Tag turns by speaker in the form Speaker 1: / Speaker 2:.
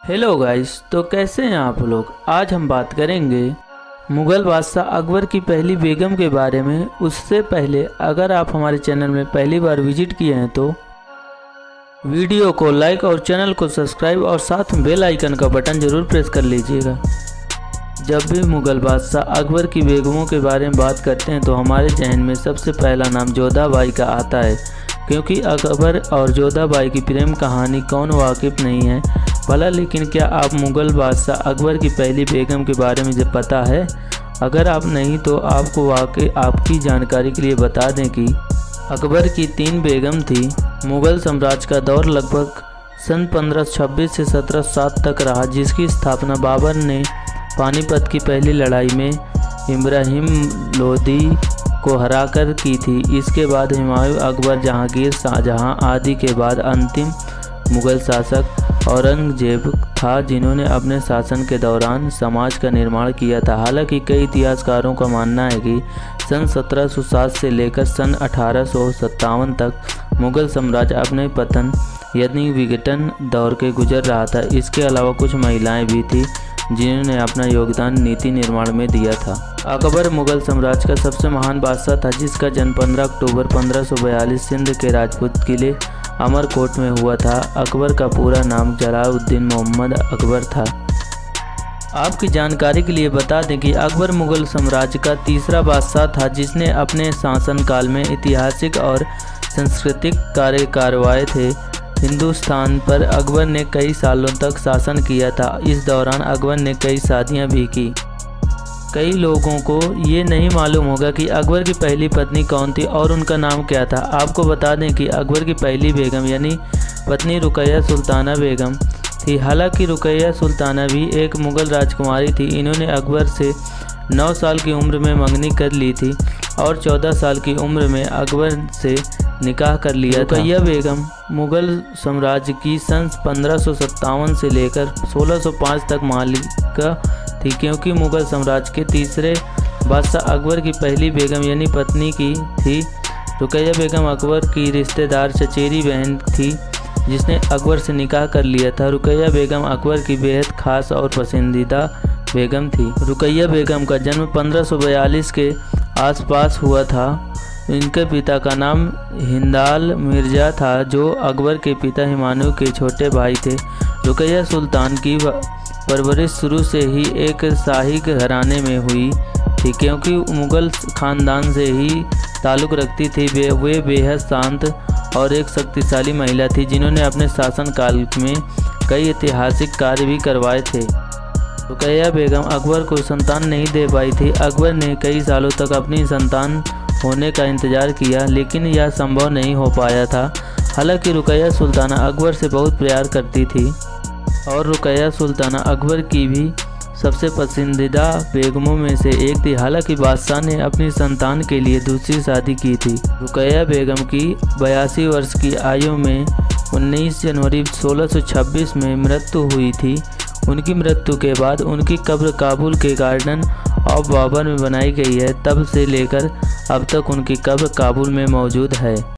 Speaker 1: Hello guys, तो कैसे हैं आप लोग। आज हम बात करेंगे मुग़ल बादशाह अकबर की पहली बेगम के बारे में। उससे पहले अगर आप हमारे चैनल में पहली बार विजिट किए हैं तो वीडियो को लाइक और चैनल को सब्सक्राइब और साथ में बेल आइकन का बटन ज़रूर प्रेस कर लीजिएगा। जब भी मुग़ल बादशाह अकबर की बेगमों के बारे में बात करते हैं तो हमारे जहन में सबसे पहला नाम जोधाबाई का आता है, क्योंकि अकबर और जोधाबाई की प्रेम कहानी कौन वाकिफ़ नहीं है भला। लेकिन क्या आप मुग़ल बादशाह अकबर की पहली बेगम के बारे में जब पता है? अगर आप नहीं तो आपको वाकई आपकी जानकारी के लिए बता दें कि अकबर की 3 बेगम थी। मुग़ल साम्राज्य का दौर लगभग सन 1526 से 1707 तक रहा, जिसकी स्थापना बाबर ने पानीपत की पहली लड़ाई में इब्राहिम लोदी को हराकर की थी। इसके बाद हुमायूं, अकबर, जहांगीर, शाहजहां आदि के बाद अंतिम मुग़ल शासक औरंगजेब था, जिन्होंने अपने शासन के दौरान समाज का निर्माण किया था। हालांकि कई इतिहासकारों का मानना है कि सन 1707 से लेकर सन 1857 तक मुग़ल साम्राज्य अपने पतन यानी विघटन दौर के गुजर रहा था। इसके अलावा कुछ महिलाएं भी थीं जिन्होंने अपना योगदान नीति निर्माण में दिया था। अकबर मुग़ल साम्राज्य का सबसे महान बादशाह था, जिसका जन्म 15 अक्टूबर 1542 सिंध के राजपूत किले अमरकोट में हुआ था। अकबर का पूरा नाम जलालुद्दीन मोहम्मद अकबर था। आपकी जानकारी के लिए बता दें कि अकबर मुग़ल साम्राज्य का तीसरा बादशाह था जिसने अपने शासनकाल में ऐतिहासिक और सांस्कृतिक कार्य करवाए थे। हिंदुस्तान पर अकबर ने कई सालों तक शासन किया था। इस दौरान अकबर ने कई शादियां भी की। कई लोगों को ये नहीं मालूम होगा कि अकबर की पहली पत्नी कौन थी और उनका नाम क्या था। आपको बता दें कि अकबर की पहली बेगम यानी पत्नी रुकैया सुल्ताना बेगम थी। हालांकि रुकैया सुल्ताना भी एक मुग़ल राजकुमारी थी। इन्होंने अकबर से 9 साल की उम्र में मंगनी कर ली थी और 14 साल की उम्र में अकबर से निकाह कर लिया था। रुकैया बेगम मुग़ल साम्राज्य की सन 1557 से लेकर 1605 तक मालिका थी, क्योंकि मुग़ल साम्राज्य के तीसरे बादशाह अकबर की पहली बेगम यानी पत्नी की थी। रुकैया बेगम अकबर की रिश्तेदार चचेरी बहन थी जिसने अकबर से निकाह कर लिया था। रुकैया बेगम अकबर की बेहद खास और पसंदीदा बेगम थी। रुकैया बेगम का जन्म 1542 के आसपास हुआ था। इनके पिता का नाम हिंदाल मिर्ज़ा था, जो अकबर के पिता हुमायूं के छोटे भाई थे। रुकैया सुल्तान की परवरिश शुरू से ही एक शाही घराने में हुई थी, क्योंकि मुग़ल ख़ानदान से ही ताल्लुक़ रखती थी। वे बेहद शांत और एक शक्तिशाली महिला थी, जिन्होंने अपने शासनकाल में कई ऐतिहासिक कार्य भी करवाए थे। रुकैया बेगम अकबर को संतान नहीं दे पाई थी। अकबर ने कई सालों तक अपनी संतान होने का इंतज़ार किया, लेकिन यह संभव नहीं हो पाया था। हालांकि रुकैया सुल्ताना अकबर से बहुत प्यार करती थी और रुकैया सुल्ताना अकबर की भी सबसे पसंदीदा बेगमों में से एक थी। हालांकि बादशाह ने अपनी संतान के लिए दूसरी शादी की थी। रुकैया बेगम की 82 वर्ष की आयु में 19 जनवरी 1626 में मृत्यु हुई थी। उनकी मृत्यु के बाद उनकी कब्र काबुल के गार्डन ऑफ बाबर में बनाई गई है। तब से लेकर अब तक उनकी कब्र काबुल में मौजूद है।